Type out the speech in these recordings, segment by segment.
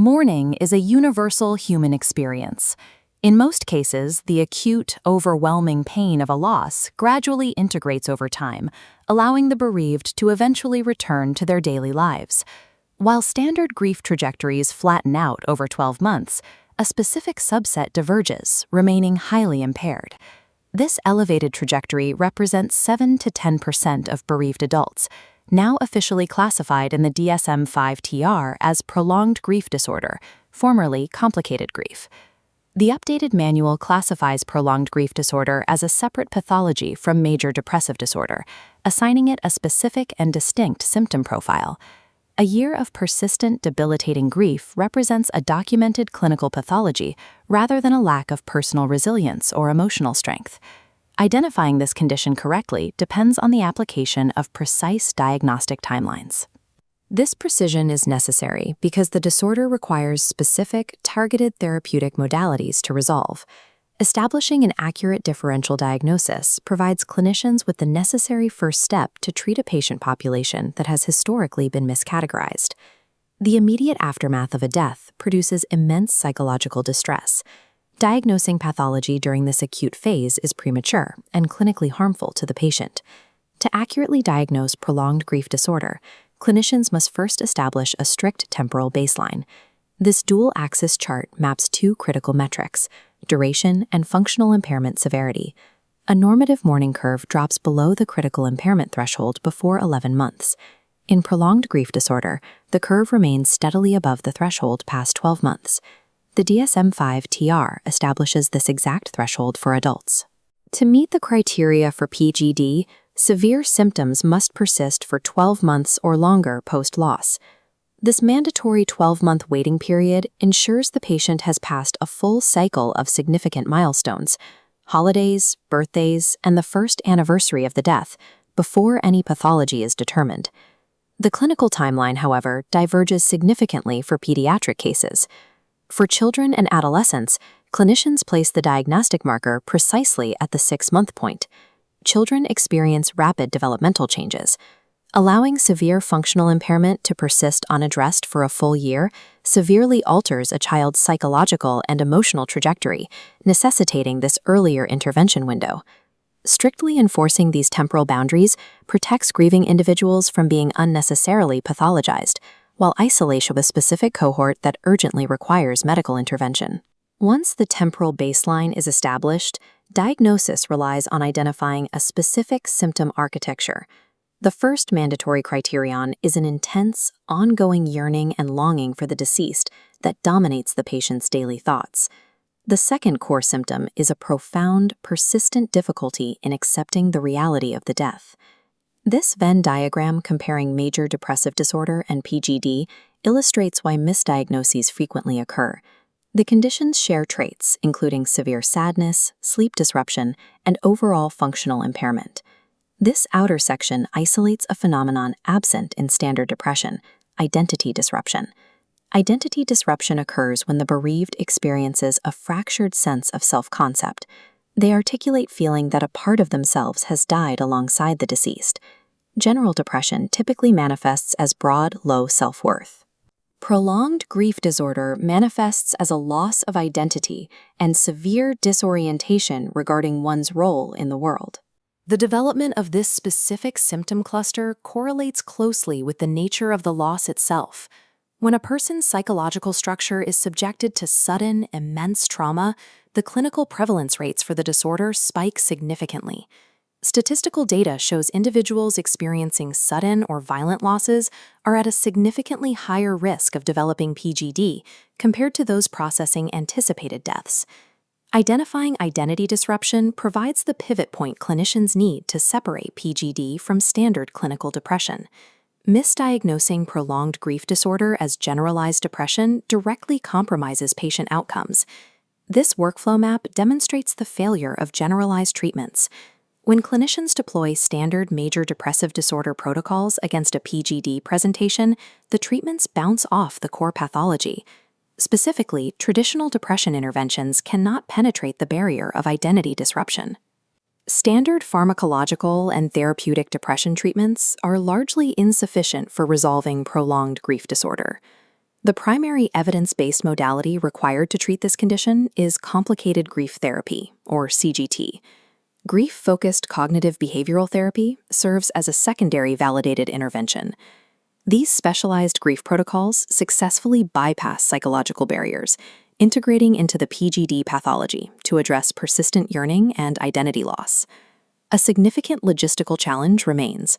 Mourning is a universal human experience. In most cases, the acute, overwhelming pain of a loss gradually integrates over time, allowing the bereaved to eventually return to their daily lives. While standard grief trajectories flatten out over 12 months, a specific subset diverges, remaining highly impaired. This elevated trajectory represents 7 to 10% of bereaved adults, now officially classified in the DSM-5-TR as prolonged grief disorder, formerly complicated grief. The updated manual classifies prolonged grief disorder as a separate pathology from major depressive disorder, assigning it a specific and distinct symptom profile. A year of persistent, debilitating grief represents a documented clinical pathology rather than a lack of personal resilience or emotional strength. Identifying this condition correctly depends on the application of precise diagnostic timelines. This precision is necessary because the disorder requires specific, targeted therapeutic modalities to resolve. Establishing an accurate differential diagnosis provides clinicians with the necessary first step to treat a patient population that has historically been miscategorized. The immediate aftermath of a death produces immense psychological distress. Diagnosing pathology during this acute phase is premature and clinically harmful to the patient. To accurately diagnose prolonged grief disorder, clinicians must first establish a strict temporal baseline. This dual-axis chart maps two critical metrics: duration and functional impairment severity. A normative mourning curve drops below the critical impairment threshold before 11 months. In prolonged grief disorder, the curve remains steadily above the threshold past 12 months. The DSM-5-TR establishes this exact threshold for adults. To meet the criteria for PGD, severe symptoms must persist for 12 months or longer post-loss. This mandatory 12-month waiting period ensures the patient has passed a full cycle of significant milestones, holidays, birthdays, and the first anniversary of the death, before any pathology is determined. The clinical timeline, however, diverges significantly for pediatric cases. For children and adolescents, clinicians place the diagnostic marker precisely at the 6-month point. Children experience rapid developmental changes. Allowing severe functional impairment to persist unaddressed for a full year severely alters a child's psychological and emotional trajectory, necessitating this earlier intervention window. Strictly enforcing these temporal boundaries protects grieving individuals from being unnecessarily pathologized, while isolation of a specific cohort that urgently requires medical intervention. Once the temporal baseline is established, diagnosis relies on identifying a specific symptom architecture. The first mandatory criterion is an intense, ongoing yearning and longing for the deceased that dominates the patient's daily thoughts. The second core symptom is a profound, persistent difficulty in accepting the reality of the death. This Venn diagram comparing major depressive disorder and PGD illustrates why misdiagnoses frequently occur. The conditions share traits, including severe sadness, sleep disruption, and overall functional impairment. This outer section isolates a phenomenon absent in standard depression: identity disruption. Identity disruption occurs when the bereaved experiences a fractured sense of self-concept. They articulate feeling that a part of themselves has died alongside the deceased. General depression typically manifests as broad, low self-worth. Prolonged grief disorder manifests as a loss of identity and severe disorientation regarding one's role in the world. The development of this specific symptom cluster correlates closely with the nature of the loss itself. When a person's psychological structure is subjected to sudden, immense trauma, the clinical prevalence rates for the disorder spike significantly. Statistical data shows individuals experiencing sudden or violent losses are at a significantly higher risk of developing PGD compared to those processing anticipated deaths. Identifying identity disruption provides the pivot point clinicians need to separate PGD from standard clinical depression. Misdiagnosing prolonged grief disorder as generalized depression directly compromises patient outcomes. This workflow map demonstrates the failure of generalized treatments. When clinicians deploy standard major depressive disorder protocols against a PGD presentation, the treatments bounce off the core pathology. Specifically, traditional depression interventions cannot penetrate the barrier of identity disruption. Standard pharmacological and therapeutic depression treatments are largely insufficient for resolving prolonged grief disorder. The primary evidence-based modality required to treat this condition is complicated grief therapy, or CGT. Grief-focused cognitive behavioral therapy serves as a secondary validated intervention. These specialized grief protocols successfully bypass psychological barriers, integrating into the PGD pathology to address persistent yearning and identity loss. A significant logistical challenge remains.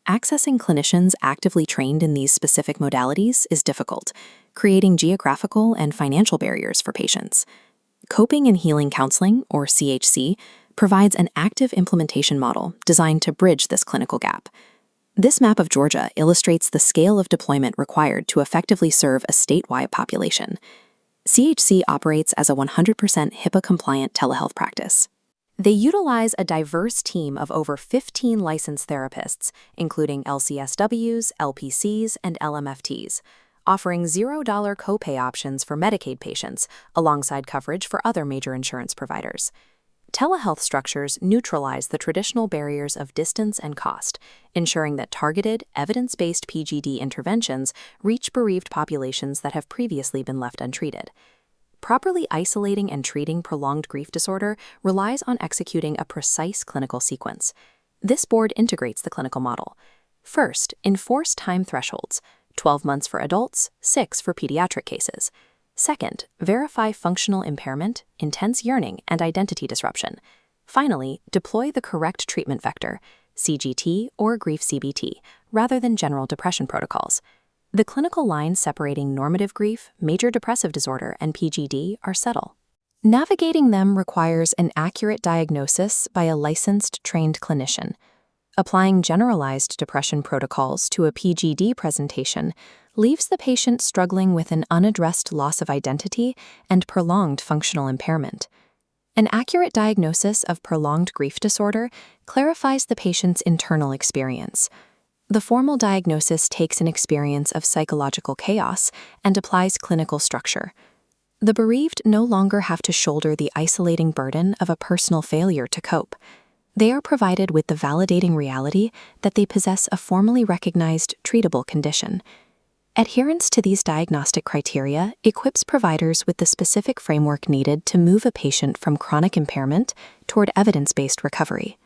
Accessing clinicians actively trained in these specific modalities is difficult, creating geographical and financial barriers for patients. Coping and Healing Counseling, or CHC, provides an active implementation model designed to bridge this clinical gap. This map of Georgia illustrates the scale of deployment required to effectively serve a statewide population. CHC operates as a 100% HIPAA-compliant telehealth practice. They utilize a diverse team of over 15 licensed therapists, including LCSWs, LPCs, and LMFTs, offering $0 copay options for Medicaid patients, alongside coverage for other major insurance providers. Telehealth structures neutralize the traditional barriers of distance and cost, ensuring that targeted, evidence-based PGD interventions reach bereaved populations that have previously been left untreated. Properly isolating and treating prolonged grief disorder relies on executing a precise clinical sequence. This board integrates the clinical model. First, enforce time thresholds, 12 months for adults, 6 for pediatric cases. Second, verify functional impairment, intense yearning, and identity disruption. Finally, deploy the correct treatment vector, CGT or grief CBT, rather than general depression protocols. The clinical lines separating normative grief, major depressive disorder, and PGD are subtle. Navigating them requires an accurate diagnosis by a licensed, trained clinician. Applying generalized depression protocols to a PGD presentation leaves the patient struggling with an unaddressed loss of identity and prolonged functional impairment. An accurate diagnosis of prolonged grief disorder clarifies the patient's internal experience. The formal diagnosis takes an experience of psychological chaos and applies clinical structure. The bereaved no longer have to shoulder the isolating burden of a personal failure to cope. They are provided with the validating reality that they possess a formally recognized, treatable condition. Adherence to these diagnostic criteria equips providers with the specific framework needed to move a patient from chronic impairment toward evidence-based recovery.